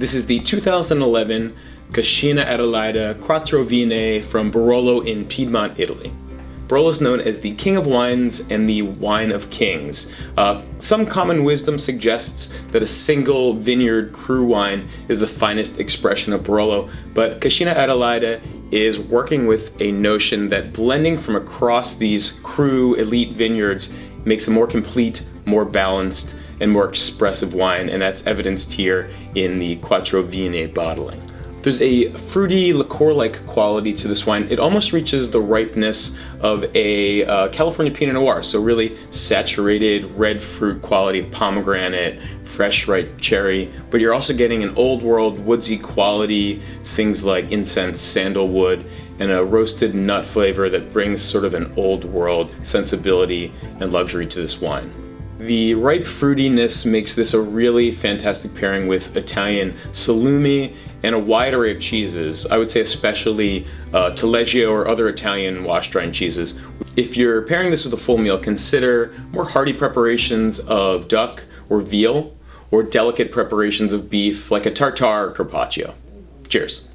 This is the 2011 Cascina Adelaide Quattro Vigne from Barolo in Piedmont, Italy. Barolo is known as the king of wines and the wine of kings. Some common wisdom suggests that a single vineyard cru wine is the finest expression of Barolo, but Cascina Adelaide is working with a notion that blending from across these cru elite vineyards makes a more complete, more balanced, and more expressive wine, and that's evidenced here in the Quattro Vigne bottling. There's a fruity liqueur-like quality to this wine. It almost reaches the ripeness of a California Pinot Noir, so really saturated red fruit quality of pomegranate, fresh ripe cherry, but you're also getting an old world woodsy quality, things like incense, sandalwood, and a roasted nut flavor that brings sort of an old world sensibility and luxury to this wine. The ripe fruitiness makes this a really fantastic pairing with Italian salumi and a wide array of cheeses. I would say especially taleggio or other Italian wash-dried cheeses. If you're pairing this with a full meal, consider more hearty preparations of duck or veal, or delicate preparations of beef like a tartare or carpaccio. Cheers.